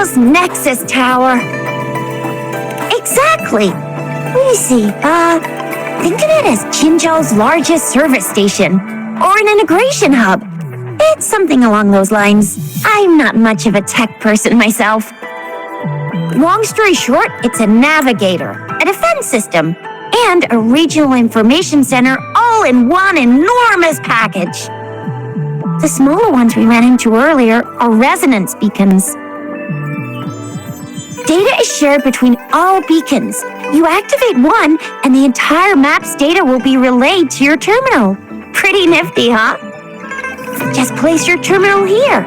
Chinchou's Nexus Tower. Exactly. Let me see. Think of it as Chinchou's largest service station or an integration hub. It's something along those lines. I'm not much of a tech person myself. Long story short, it's a navigator, a defense system, and a regional information center all in one enormous package. The smaller ones we ran into earlier are resonance beacons. Data is shared between all beacons. You activate one, and the entire map's data will be relayed to your terminal. Pretty nifty, huh? Just place your terminal here.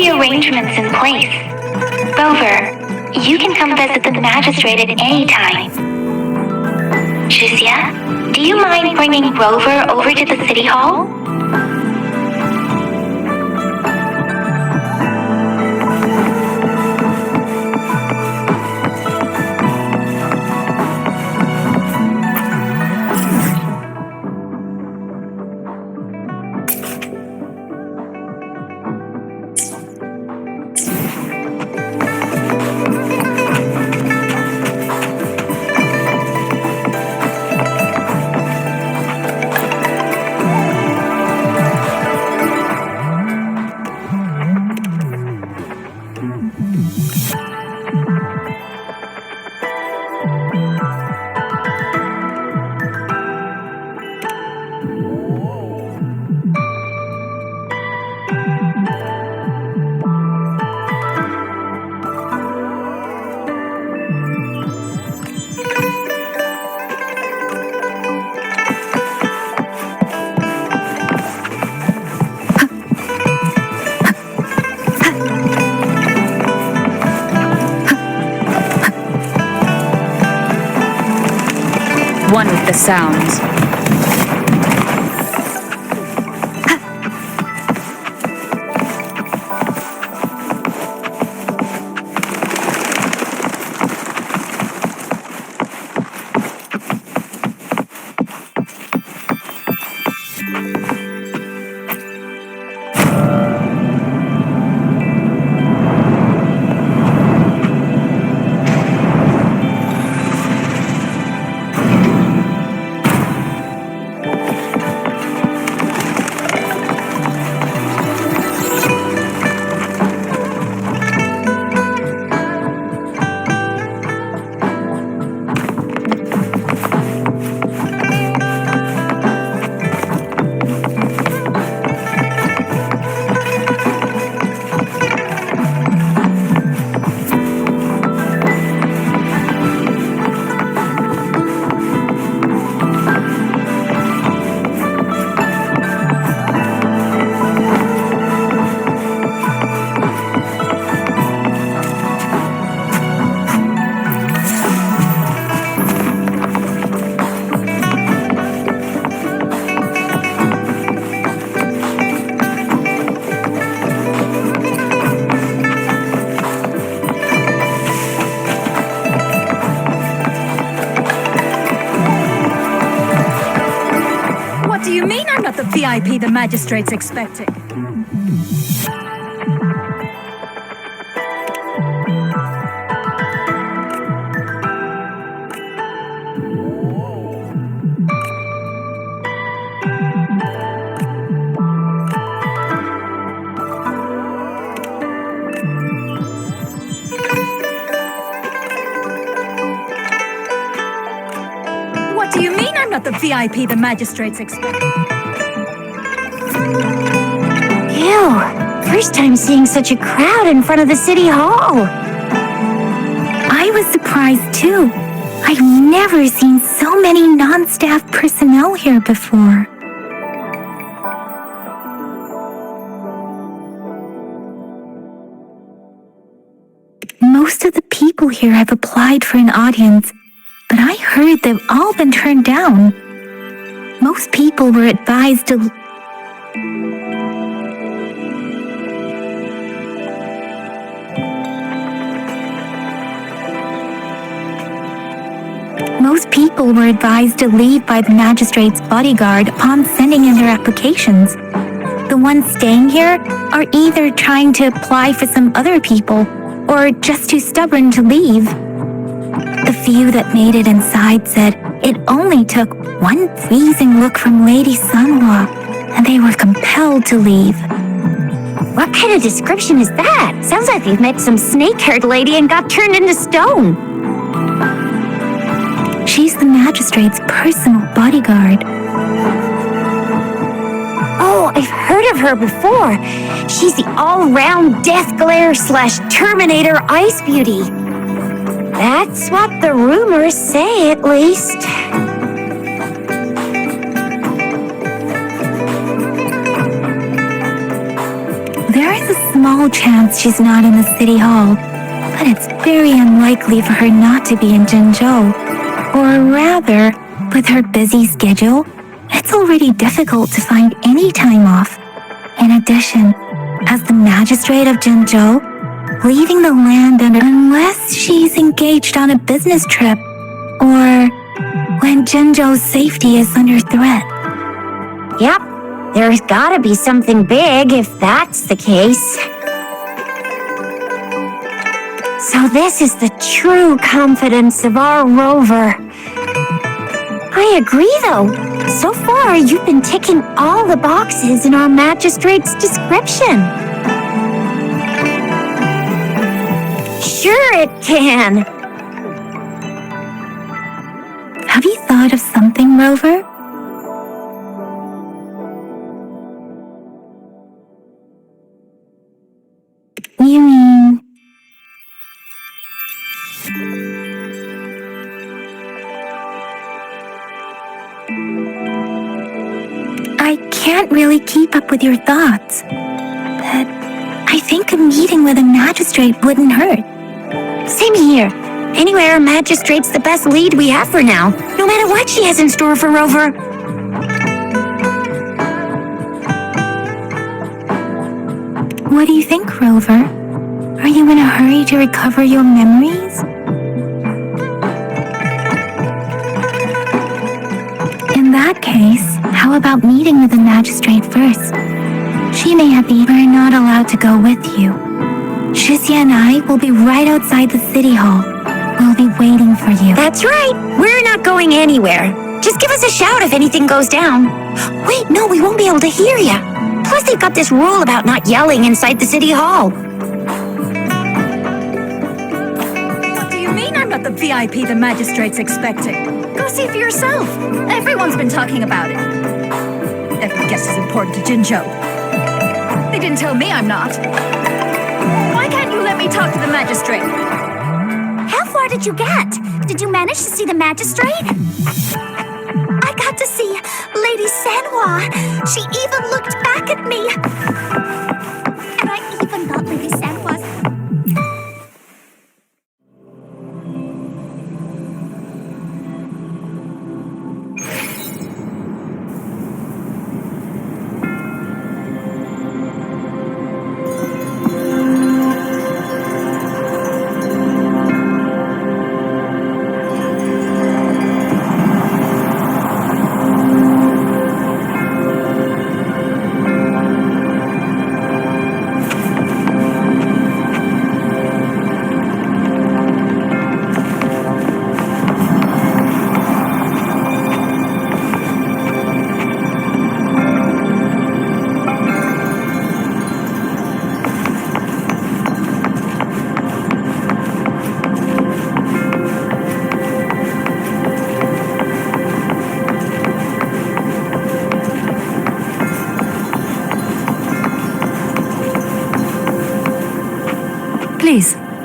Arrangements in place. Rover, you can come visit the magistrate at any time. Shuzia, do you mind bringing Rover over to the city hall? One with the sounds. The VIP the magistrate's expecting. What do you mean I'm not the VIP the magistrates expect. Ew, first time seeing such a crowd in front of the city hall. I was surprised too. I've never seen so many non-staff personnel here before. Most of the people here have applied for an audience, but I heard they've all been turned down. Most people were advised to leave by the magistrate's bodyguard upon sending in their applications. The ones staying here are either trying to apply for some other people or just too stubborn to leave. The few that made it inside said it only took one freezing look from Lady Sanhua, and they were compelled to leave. What kind of description is that? Sounds like they've met some snake-haired lady and got turned into stone. She's the magistrate's personal bodyguard. Oh, I've heard of her before. She's the all-round Death Glare / Terminator Ice Beauty. That's what the rumors say, at least. There is a small chance she's not in the city hall, but it's very unlikely for her not to be in Jinzhou. Or rather, with her busy schedule, it's already difficult to find any time off. In addition, as the magistrate of Jinzhou, leaving the land unless she's engaged on a business trip or when Jinzhou's safety is under threat. Yep, there's gotta be something big if that's the case. So this is the true confidence of our rover. I agree, though. So far, you've been ticking all the boxes in our magistrate's description. Sure it can. Have you thought of something, Rover? You mean... I can't really keep up with your thoughts, but I think a meeting with a magistrate wouldn't hurt. Same here. Anyway, our magistrate's the best lead we have for now, no matter what she has in store for Rover. What do you think, Rover? Are you in a hurry to recover your memories? In that case, how about meeting with the magistrate first? She may have been we're not allowed to go with you. Shixia and I will be right outside the city hall. We'll be waiting for you. That's right. We're not going anywhere. Just give us a shout if anything goes down. Wait, no, we won't be able to hear you. Plus, they've got this rule about not yelling inside the city hall. What do you mean I'm not the VIP the magistrate's expecting? Go see for yourself. Everyone's been talking about it. Every guest is important to Jinzhou. They didn't tell me I'm not. Why can't you let me talk to the magistrate? How far did you get? Did you manage to see the magistrate? I got to see Lady Sanhua. She even looked back at me. And I even got Lady Sanhua's...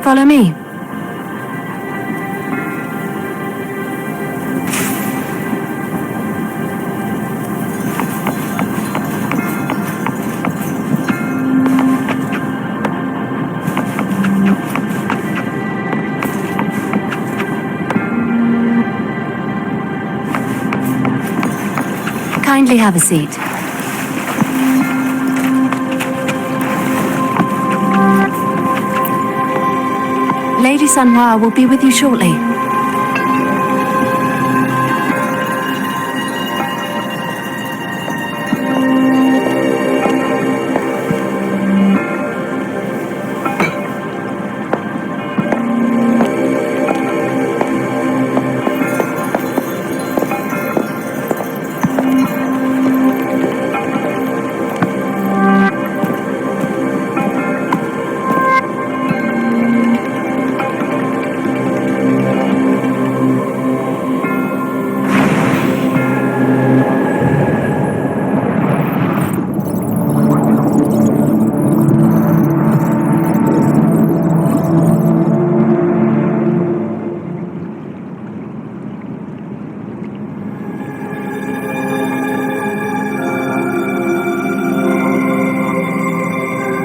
Follow me. Kindly have a seat. Lady Sanhua will be with you shortly.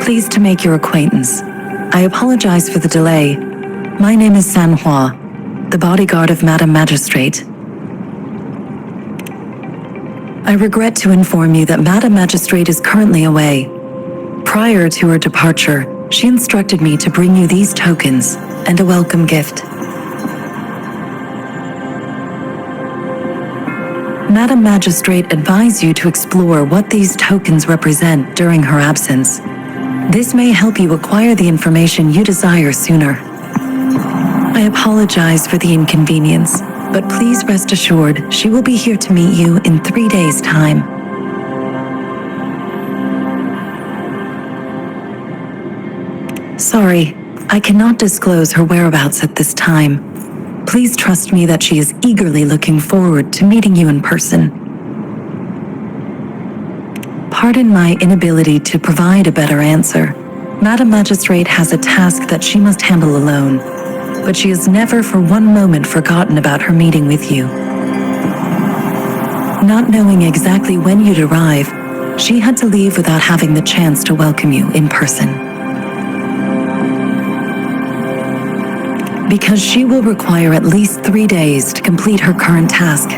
Pleased to make your acquaintance. I apologize for the delay. My name is Sanhua, the bodyguard of Madam Magistrate. I regret to inform you that Madam Magistrate is currently away. Prior to her departure, she instructed me to bring you these tokens and a welcome gift. Madam Magistrate advised you to explore what these tokens represent during her absence. This may help you acquire the information you desire sooner. I apologize for the inconvenience, but please rest assured she will be here to meet you in 3 days' time. Sorry, I cannot disclose her whereabouts at this time. Please trust me that she is eagerly looking forward to meeting you in person. Pardon my inability to provide a better answer. Madam Magistrate has a task that she must handle alone, but she has never for one moment forgotten about her meeting with you. Not knowing exactly when you'd arrive, she had to leave without having the chance to welcome you in person. Because she will require at least 3 days to complete her current task,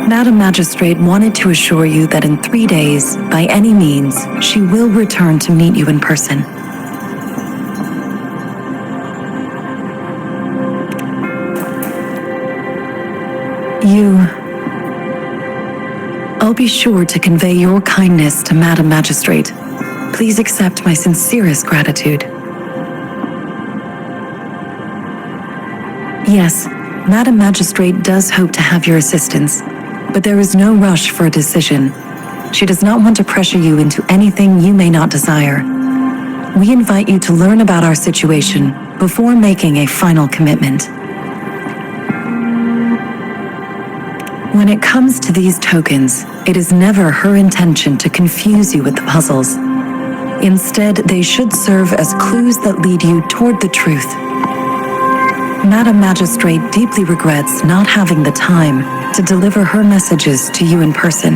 Madam Magistrate wanted to assure you that in 3 days, by any means, she will return to meet you in person. I'll be sure to convey your kindness to Madam Magistrate. Please accept my sincerest gratitude. Yes, Madam Magistrate does hope to have your assistance, but there is no rush for a decision. She does not want to pressure you into anything you may not desire. We invite you to learn about our situation before making a final commitment. When it comes to these tokens, it is never her intention to confuse you with the puzzles. Instead, they should serve as clues that lead you toward the truth. Madam Magistrate deeply regrets not having the time to deliver her messages to you in person.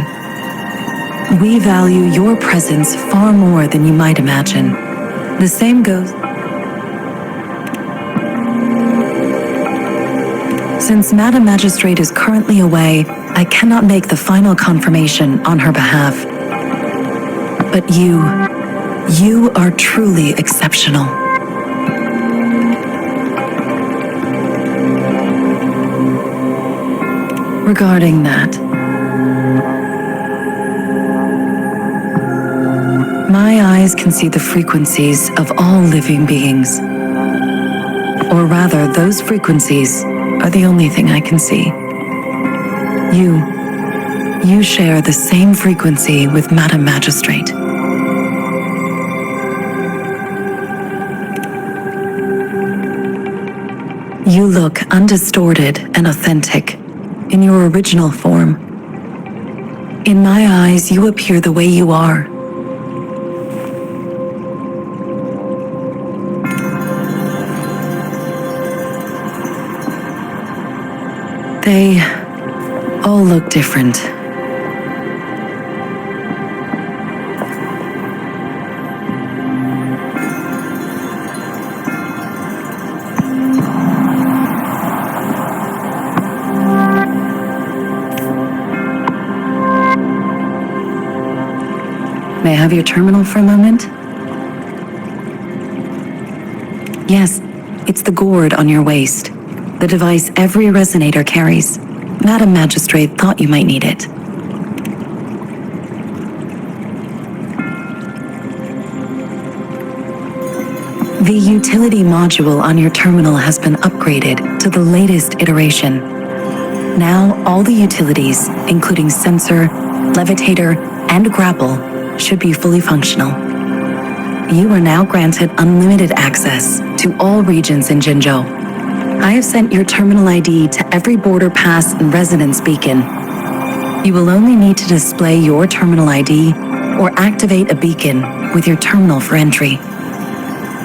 We value your presence far more than you might imagine. The same goes. Since Madam Magistrate is currently away, I cannot make the final confirmation on her behalf. But you are truly exceptional. Regarding that, my eyes can see the frequencies of all living beings. Or rather, those frequencies are the only thing I can see. You share the same frequency with Madam Magistrate. You look undistorted and authentic in your original form. In my eyes, you appear the way you are. They all look different. May I have your terminal for a moment? Yes, it's the gourd on your waist. The device every resonator carries. Madam Magistrate thought you might need it. The utility module on your terminal has been upgraded to the latest iteration. Now, all the utilities, including sensor, levitator, and grapple, should be fully functional. You are now granted unlimited access to all regions in Jinzhou. I have sent your terminal ID to every border pass and residence beacon. You will only need to display your terminal ID or activate a beacon with your terminal for entry.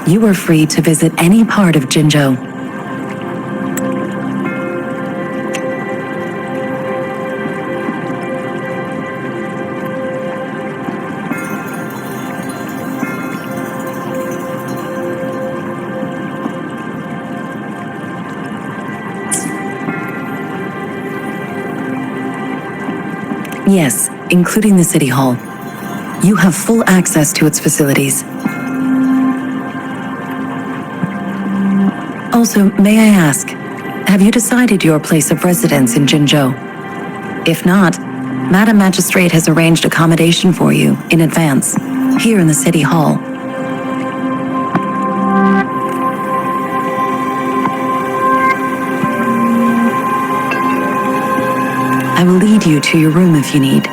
You are free to visit any part of Jinzhou. Yes, including the City Hall. You have full access to its facilities. Also, may I ask, have you decided your place of residence in Jinzhou? If not, Madam Magistrate has arranged accommodation for you in advance, here in the City Hall. I will lead you to your room if you need.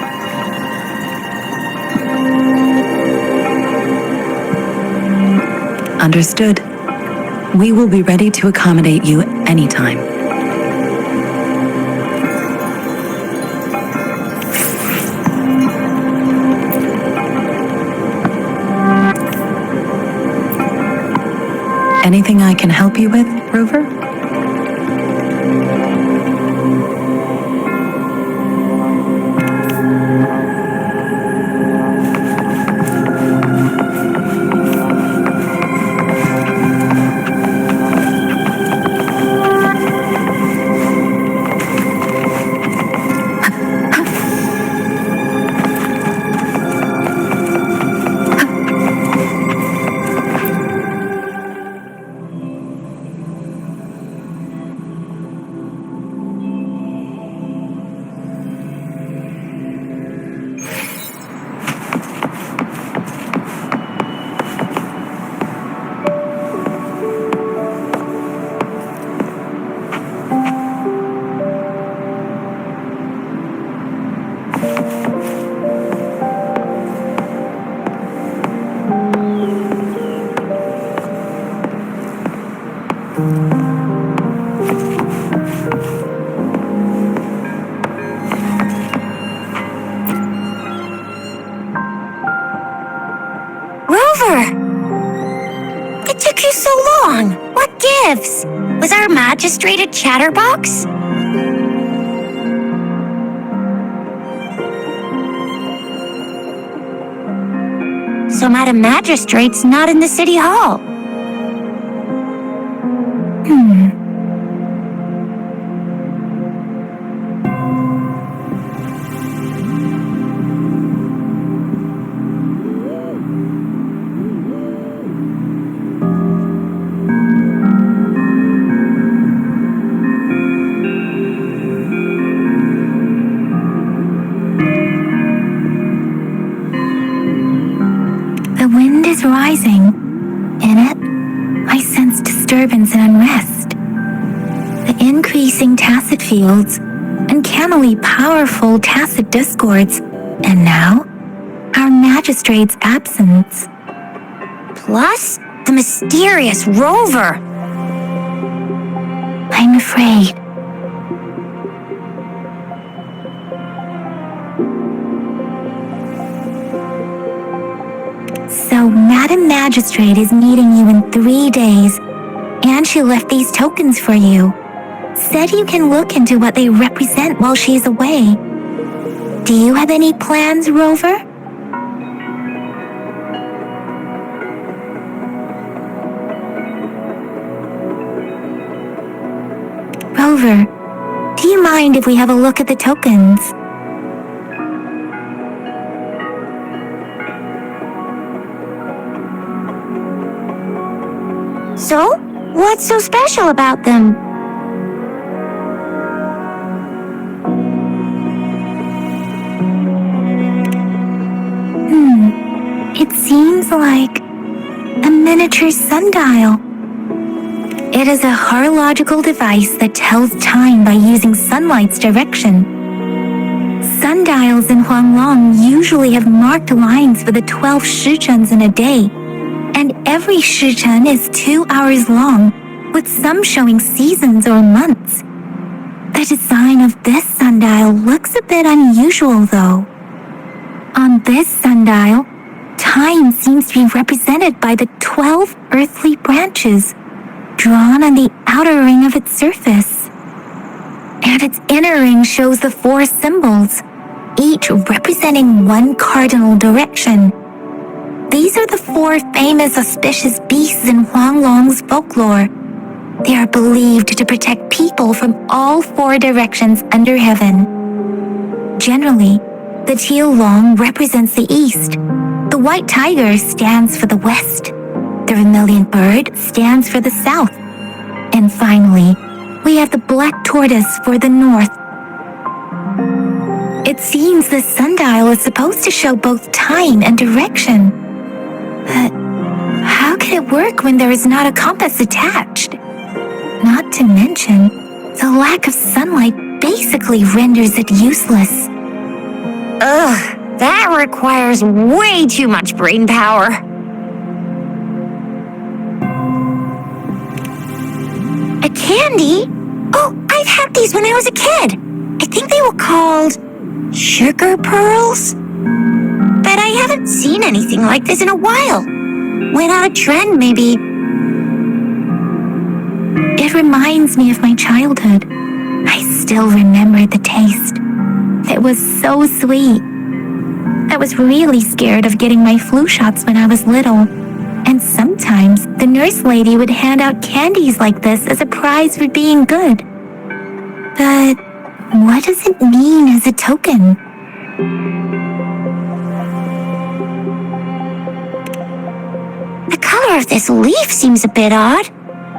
Understood. We will be ready to accommodate you anytime. Anything I can help you with, Rover? It took you so long. What gives? Was our magistrate a chatterbox? So Madam Magistrate's not in the City Hall. The wind is rising. In it, I sense disturbance and unrest. The increasing tacit fields, uncannily powerful tacit discords, and now, our magistrate's absence. Plus, the mysterious Rover. I'm afraid. So, Madam Magistrate is meeting you in 3 days, and she left these tokens for you. said you can look into what they represent while she's away. Do you have any plans, Rover? Rover, do you mind if we have a look at the tokens? So, what's so special about them? It seems like a miniature sundial. It is a horological device that tells time by using sunlight's direction. Sundials in Huanglong usually have marked lines for the 12 shichens in a day, and every shichen is 2 hours long, with some showing seasons or months. The design of this sundial looks a bit unusual, though. On this sundial, time seems to be represented by the 12 earthly branches drawn on the outer ring of its surface. And its inner ring shows the 4 symbols, each representing one cardinal direction. These are the 4 famous auspicious beasts in Huanglong's folklore. They are believed to protect people from all 4 directions under heaven. Generally, the teal long represents the east. The white tiger stands for the west. The vermilion bird stands for the south. And finally, we have the black tortoise for the north. It seems the sundial is supposed to show both time and direction. But how can it work when there is not a compass attached? Not to mention, the lack of sunlight basically renders it useless. Ugh, that requires way too much brain power. A candy? Oh, I've had these when I was a kid. I think they were called sugar pearls. But I haven't seen anything like this in a while. Went out of trend, maybe. It reminds me of my childhood. I still remember the taste. It was so sweet. I was really scared of getting my flu shots when I was little. And sometimes the nurse lady would hand out candies like this as a prize for being good. But what does it mean as a token? The color of this leaf seems a bit odd.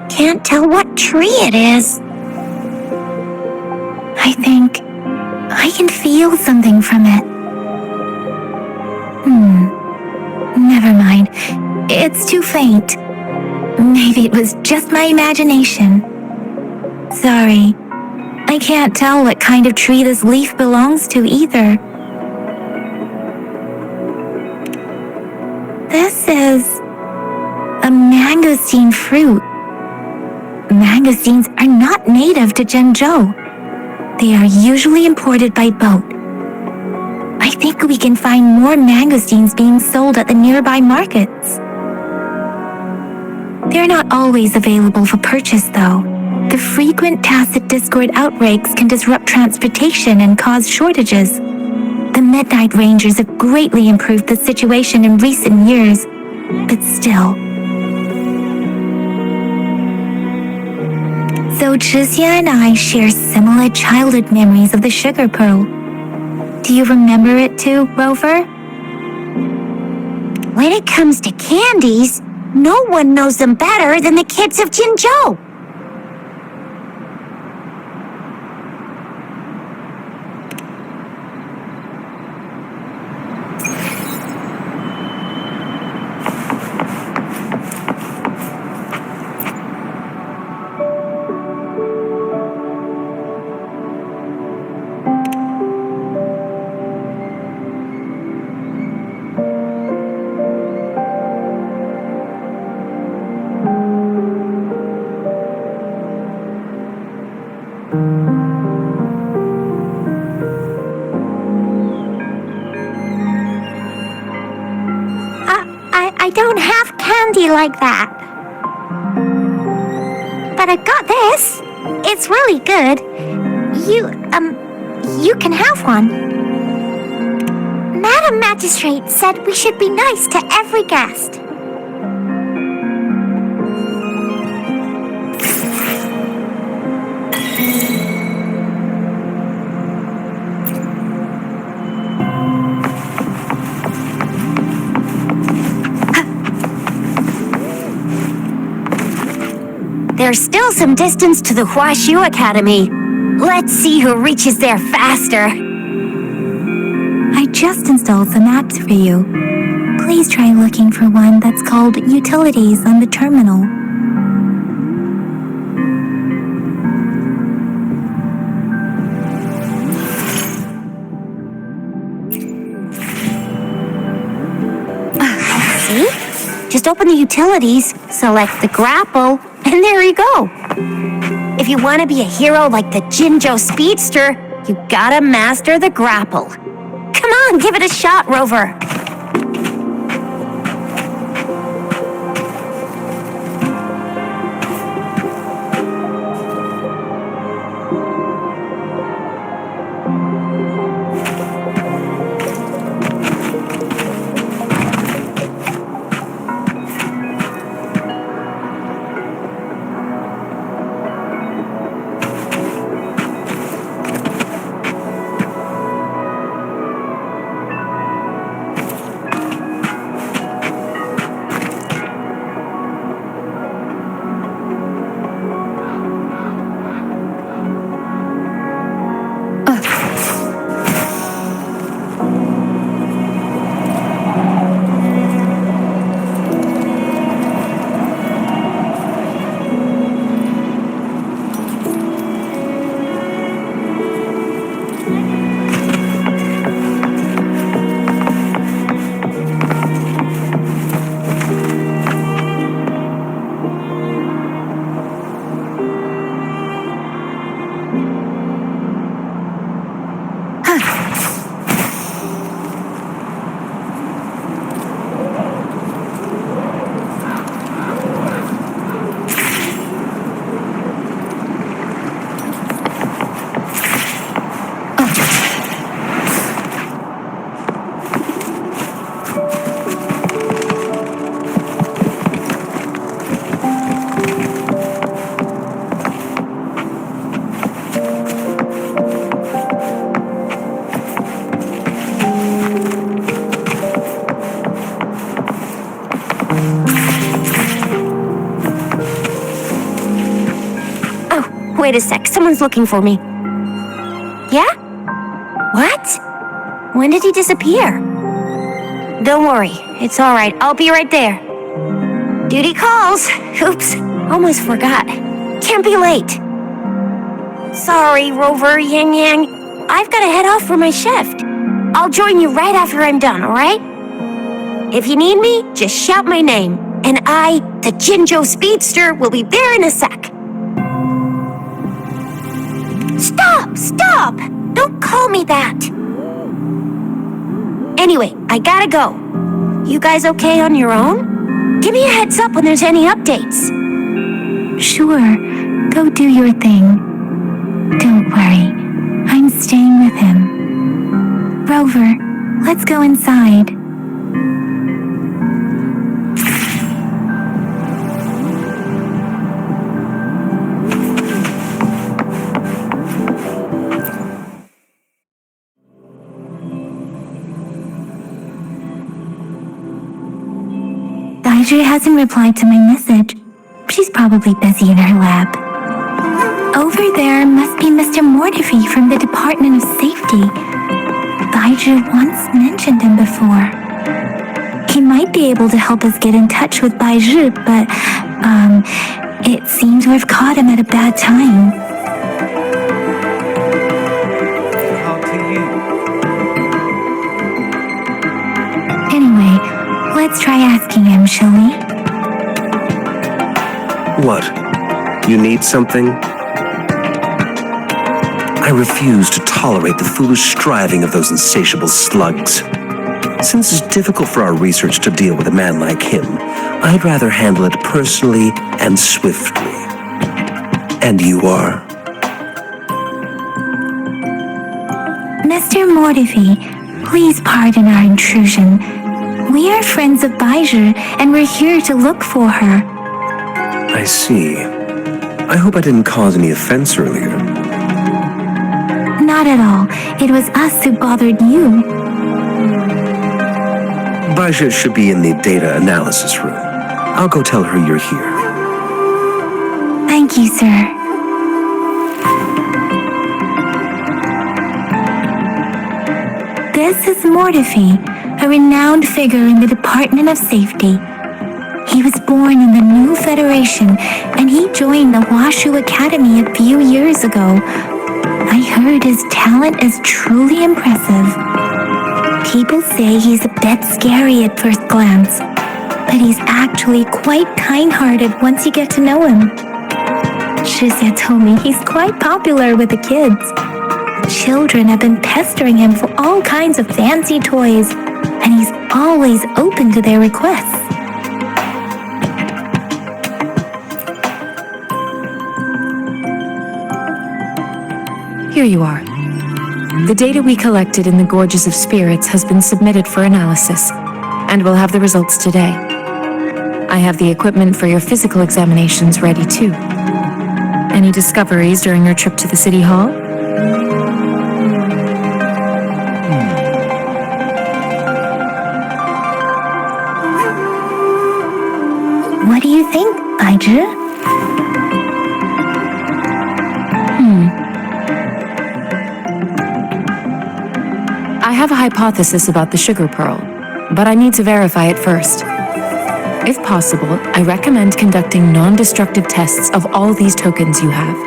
Can't tell what tree it is. I think I can feel something from it. Never mind. It's too faint. Maybe it was just my imagination. Sorry. I can't tell what kind of tree this leaf belongs to either. This is a mangosteen fruit. Mangosteens are not native to Zhengzhou. They are usually imported by boat. I think we can find more mangosteens being sold at the nearby markets. They're not always available for purchase, though. The frequent tacit discord outbreaks can disrupt transportation and cause shortages. The Midnight Rangers have greatly improved the situation in recent years, but still. So Zhixia and I share similar childhood memories of the sugar pearl. Do you remember it too, Rover? When it comes to candies, no one knows them better than the kids of Jinzhou. I don't have candy like that. But I've got this. It's really good. You can have one. Madam Magistrate said we should be nice to every guest. There's still some distance to the Huashu Academy. Let's see who reaches there faster. I just installed some apps for you. Please try looking for one that's called Utilities on the terminal. See? Just open the Utilities, select the grapple, and there you go. If you want to be a hero like the Jinjo Speedster, you gotta master the grapple. Come on, give it a shot, Rover. Wait a sec, someone's looking for me. Yeah? What? When did he disappear? Don't worry, it's all right. I'll be right there. Duty calls. Oops, almost forgot. Can't be late. Sorry, Rover, Yang Yang. I've got to head off for my shift. I'll join you right after I'm done, all right? If you need me, just shout my name. And I, the Jinjo Speedster, will be there in a sec. Stop! Don't call me that. Anyway, I gotta go. You guys okay on your own? Give me a heads up when there's any updates. Sure, go do your thing. Don't worry, I'm staying with him. Rover, let's go inside. Daijie hasn't replied to my message. She's probably busy in her lab. Over there must be Mr. Mortefi from the Department of Safety. Daijie once mentioned him before. He might be able to help us get in touch with Baizhi, but, it seems we've caught him at a bad time. Anyway, let's try asking him, shall we? What? You need something? I refuse to tolerate the foolish striving of those insatiable slugs. Since it's difficult for our research to deal with a man like him, I'd rather handle it personally and swiftly. And you are? Mr. Mortifi, please pardon our intrusion. We are friends of Baiju, and we're here to look for her. I see. I hope I didn't cause any offense earlier. Not at all. It was us who bothered you. Baja should be in the data analysis room. I'll go tell her you're here. Thank you, sir. This is Mortifi, a renowned figure in the Department of Safety. He was born in the new Federation, and he joined the Washu Academy a few years ago. I heard his talent is truly impressive. People say he's a bit scary at first glance, but he's actually quite kind-hearted once you get to know him. Shizia told me he's quite popular with the kids. Children have been pestering him for all kinds of fancy toys, and he's always open to their requests. Here you are. The data we collected in the Gorges of Spirits has been submitted for analysis, and we'll have the results today. I have the equipment for your physical examinations ready too. Any discoveries during your trip to the City Hall? What do you think, Baiju? I have a hypothesis about the sugar pearl, but I need to verify it first. If possible, I recommend conducting non-destructive tests of all these tokens you have.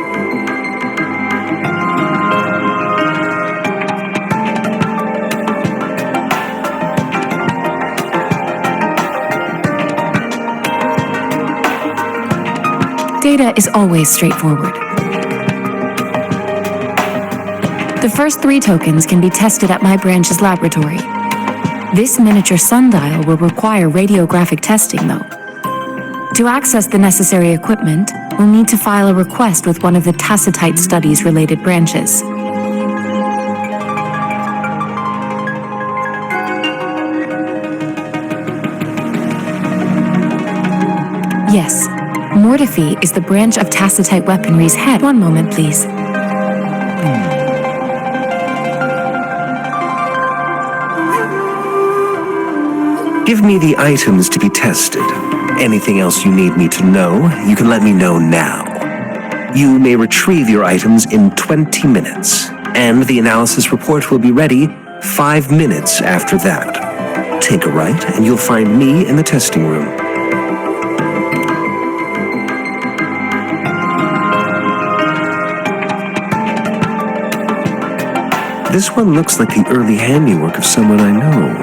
Data is always straightforward. The first 3 tokens can be tested at my branch's laboratory. This miniature sundial will require radiographic testing, though. To access the necessary equipment, we'll need to file a request with one of the Tacitite Studies-related branches. Yes, Mortifi is the branch of Tacitite Weaponry's head. One moment, please. Give me the items to be tested. Anything else you need me to know, you can let me know now. You may retrieve your items in 20 minutes, and the analysis report will be ready 5 minutes after that. Take a right, and you'll find me in the testing room. This one looks like the early handiwork of someone I know.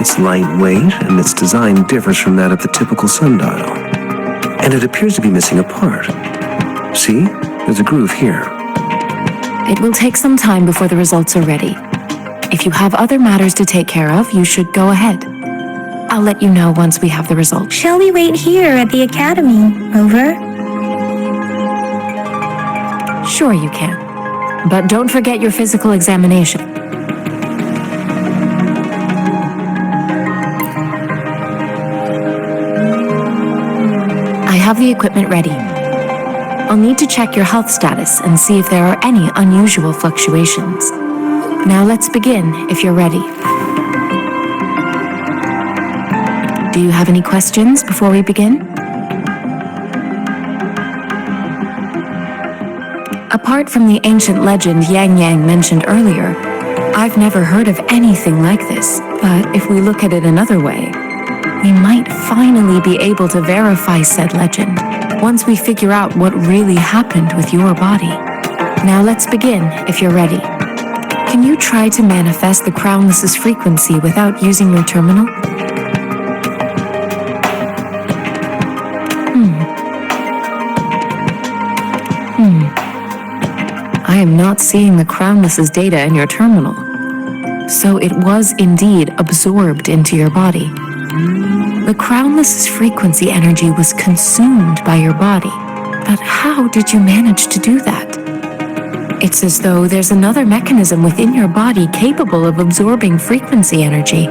It's lightweight, and its design differs from that of the typical sundial. And it appears to be missing a part. See? There's a groove here. It will take some time before the results are ready. If you have other matters to take care of, you should go ahead. I'll let you know once we have the results. Shall we wait here at the academy? Over? Sure you can. But don't forget your physical examination. I have the equipment ready. I'll need to check your health status and see if there are any unusual fluctuations. Now let's begin, if you're ready. Do you have any questions before we begin? Apart from the ancient legend Yang Yang mentioned earlier, I've never heard of anything like this. But if we look at it another way, we might finally be able to verify said legend once we figure out what really happened with your body. Now let's begin, if you're ready. Can you try to manifest the Crownless's frequency without using your terminal? I am not seeing the Crownless's data in your terminal. So it was indeed absorbed into your body. The Crownless's frequency energy was consumed by your body. But how did you manage to do that? It's as though there's another mechanism within your body capable of absorbing frequency energy.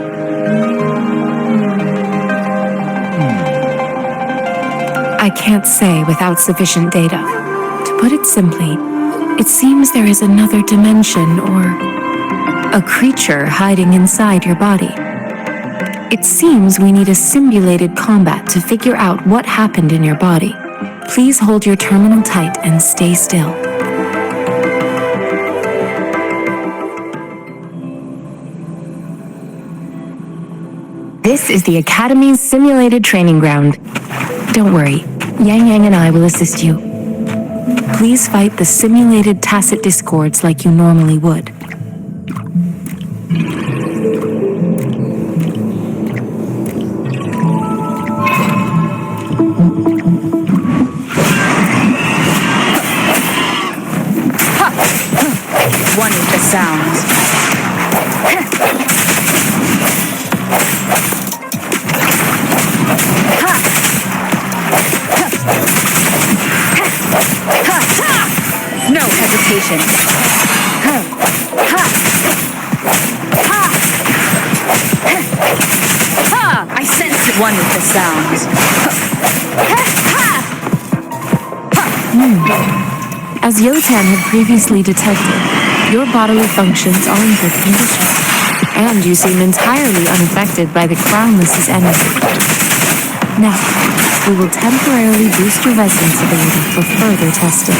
I can't say without sufficient data. To put it simply, it seems there is another dimension or a creature hiding inside your body. It seems we need a simulated combat to figure out what happened in your body. Please hold your terminal tight and stay still. This is the Academy's simulated training ground. Don't worry, Yang Yang and I will assist you. Please fight the simulated tacit discords like you normally would. One with the sounds. No hesitation. I sense it. One with the sounds. As Yotan had previously detected, your bodily functions are in good condition, and you seem entirely unaffected by the Crownless's energy. Now, we will temporarily boost your resonance ability for further testing.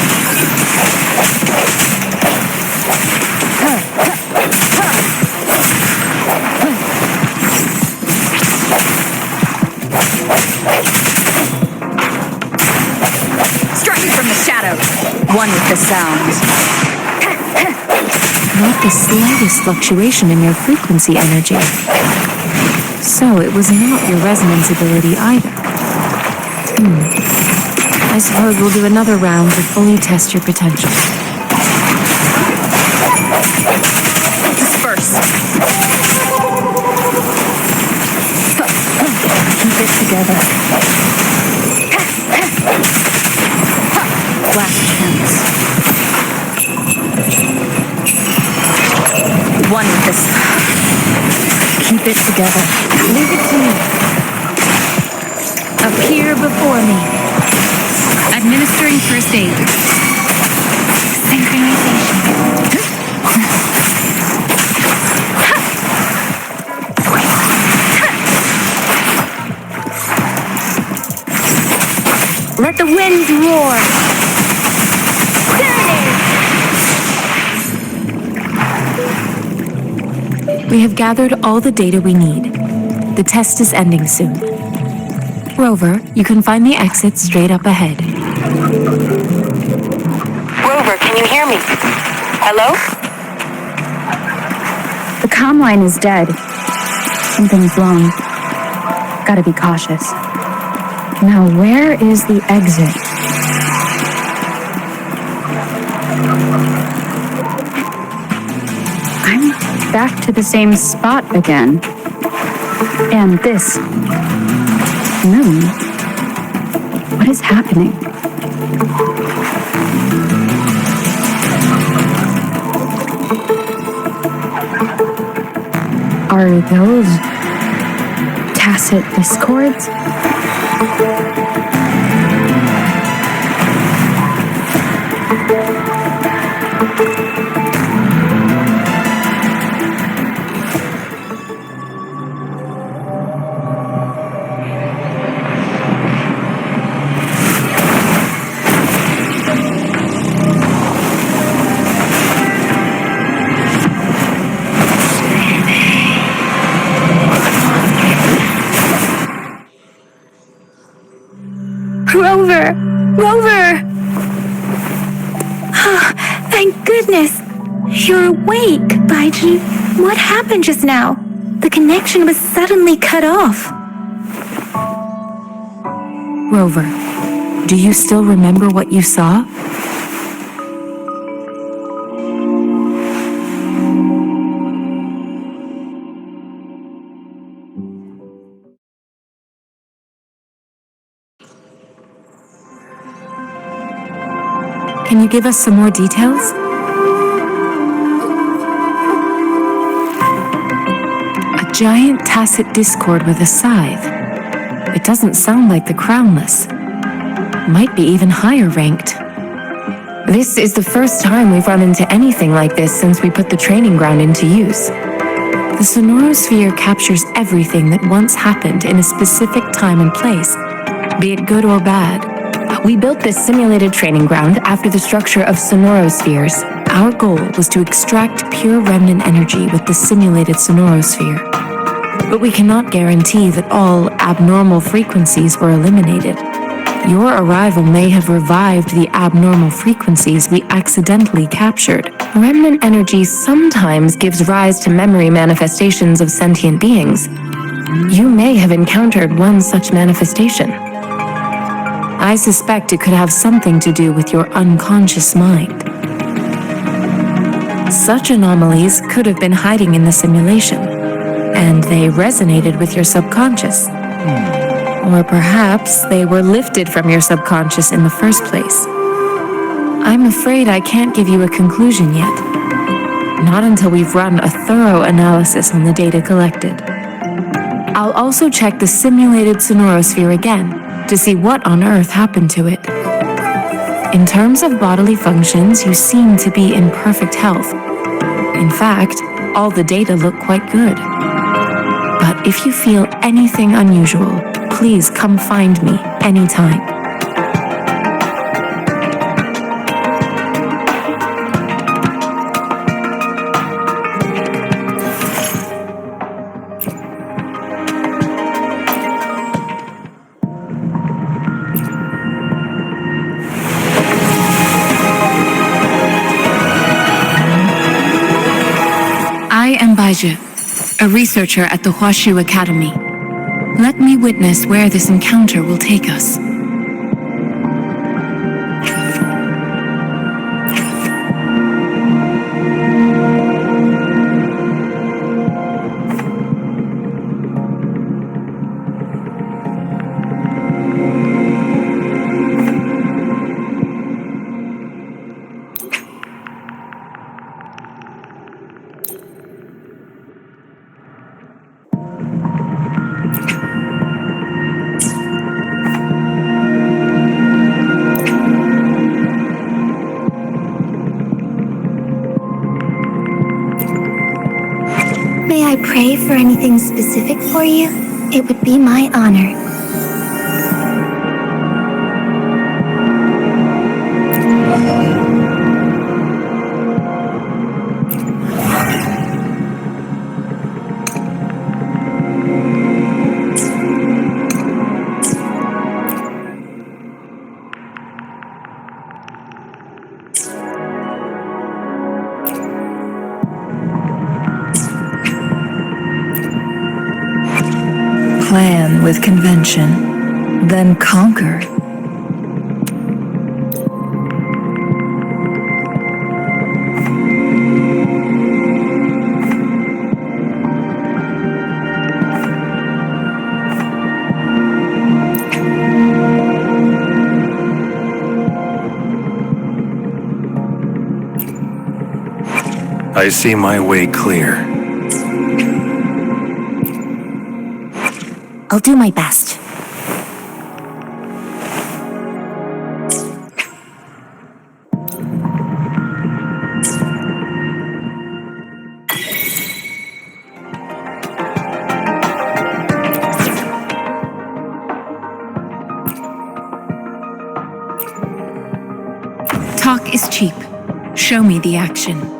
Striking from the shadow. One with the sounds. Not the slightest fluctuation in your frequency energy. So it was not your resonance ability either. I suppose we'll do another round to fully test your potential. Disperse. Keep it together. Last chance. One with this. Keep it together. Leave it to me. Appear before me. Administering first aid. Synchronization. Let the wind roar. We have gathered all the data we need. The test is ending soon. Rover, you can find the exit straight up ahead. Rover, can you hear me? Hello? The comm line is dead. Something's wrong. Gotta be cautious. Now, where is the exit? I'm back to the same spot again. And this moon. What is happening? Are those tacit discords? Rover! Rover! Oh, thank goodness! You're awake, Baiji. What happened just now? The connection was suddenly cut off. Rover, do you still remember what you saw? Can you give us some more details? giant tacit discord with a scythe. It doesn't sound like the crownless. Might be even higher ranked. This is the first time we've run into anything like this since we put the training ground into use. The sonorosphere captures everything that once happened in a specific time and place, be it good or bad. We built this simulated training ground after the structure of sonorospheres. Our goal was to extract pure remnant energy with the simulated sonorosphere. But we cannot guarantee that all abnormal frequencies were eliminated. Your arrival may have revived the abnormal frequencies we accidentally captured. Remnant energy sometimes gives rise to memory manifestations of sentient beings. You may have encountered one such manifestation. I suspect it could have something to do with your unconscious mind. Such anomalies could have been hiding in the simulation, and they resonated with your subconscious. Or perhaps they were lifted from your subconscious in the first place. I'm afraid I can't give you a conclusion yet. Not until we've run a thorough analysis on the data collected. I'll also check the simulated sonorosphere again to see what on earth happened to it. In terms of bodily functions, you seem to be in perfect health. In fact, all the data look quite good. But if you feel anything unusual, please come find me anytime. I am Baiju, a researcher at the Huashu Academy. Let me witness where this encounter will take us. May I pray for anything specific for you? It would be my honor. Plan with convention, then conquer. I see my way clear. I'll do my best. Talk is cheap. Show me the action.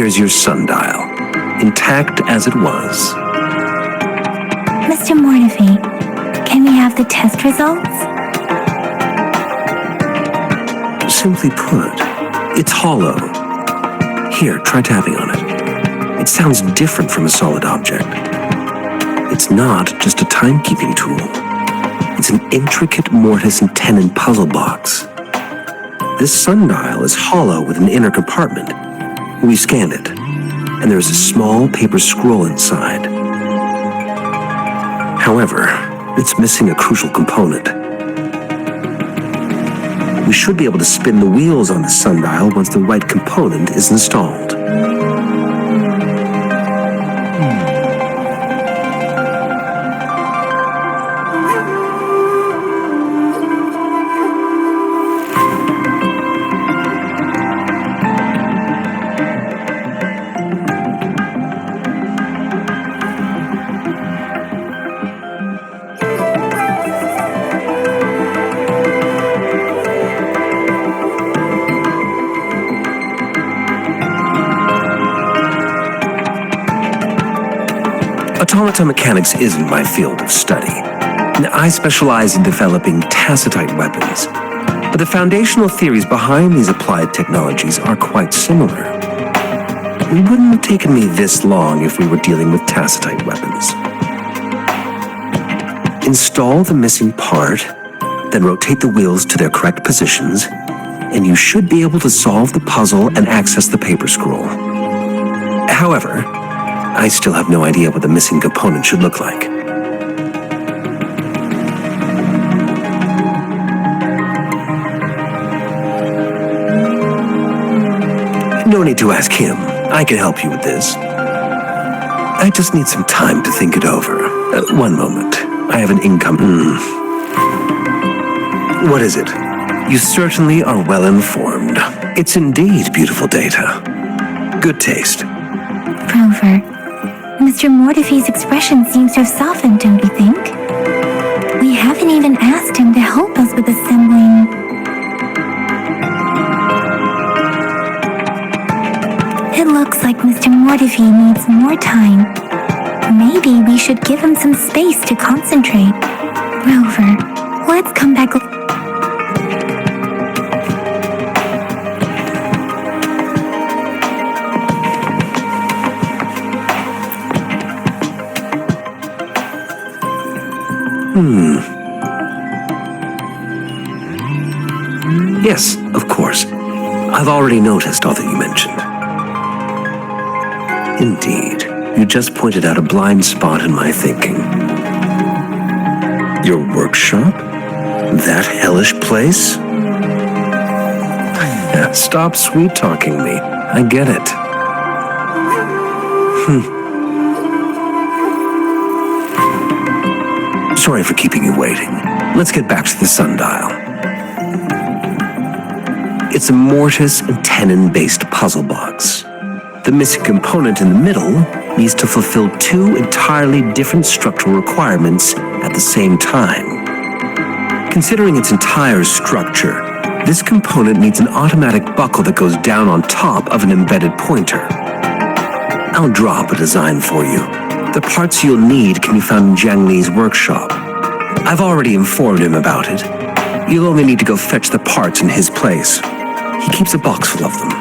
Here's your sundial, intact as it was. Mr. Mortefi, can we have the test results? Simply put, it's hollow. Here, try tapping on it. It sounds different from a solid object. It's not just a timekeeping tool. It's an intricate mortise and tenon puzzle box. This sundial is hollow with an inner compartment. We scanned it, and there is a small paper scroll inside. However, it's missing a crucial component. We should be able to spin the wheels on the sundial once the right component is installed. Automata mechanics isn't my field of study. I specialize in developing tacitite weapons, but the foundational theories behind these applied technologies are quite similar. It wouldn't have taken me this long if we were dealing with tacitite weapons. Install the missing part, then rotate the wheels to their correct positions, and you should be able to solve the puzzle and access the paper scroll. However, I still have no idea what the missing component should look like. No need to ask him. I can help you with this. I just need some time to think it over. One moment. I have an income. What is it? You certainly are well informed. It's indeed beautiful data. Good taste. Rover, Mr. Mortefi's expression seems to have softened, don't you think? We haven't even asked him to help us with assembling. It looks like Mr. Mortefi needs more time. Maybe we should give him some space to concentrate. Rover, let's come back. Yes, of course. I've already noticed all that you mentioned. Indeed, you just pointed out a blind spot in my thinking. Your workshop? That hellish place? Stop sweet-talking me. I get it. Sorry for keeping you waiting. Let's get back to the sundial. It's a mortise and tenon-based puzzle box. The missing component in the middle needs to fulfill two entirely different structural requirements at the same time. Considering its entire structure, this component needs an automatic buckle that goes down on top of an embedded pointer. I'll drop a design for you. The parts you'll need can be found in Jiang Li's workshop. I've already informed him about it. You'll only need to go fetch the parts in his place. He keeps a box full of them.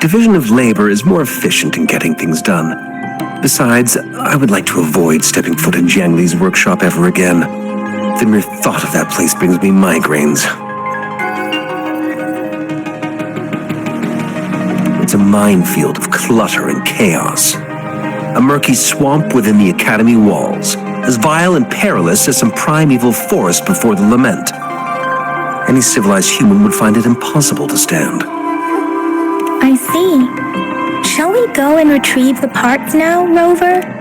Division of labor is more efficient in getting things done. Besides, I would like to avoid stepping foot in Jiang Li's workshop ever again. The mere thought of that place brings me migraines. It's a minefield of clutter and chaos. A murky swamp within the Academy walls, as vile and perilous as some primeval forest before the lament. Any civilized human would find it impossible to stand. I see. Shall we go and retrieve the parts now, Rover?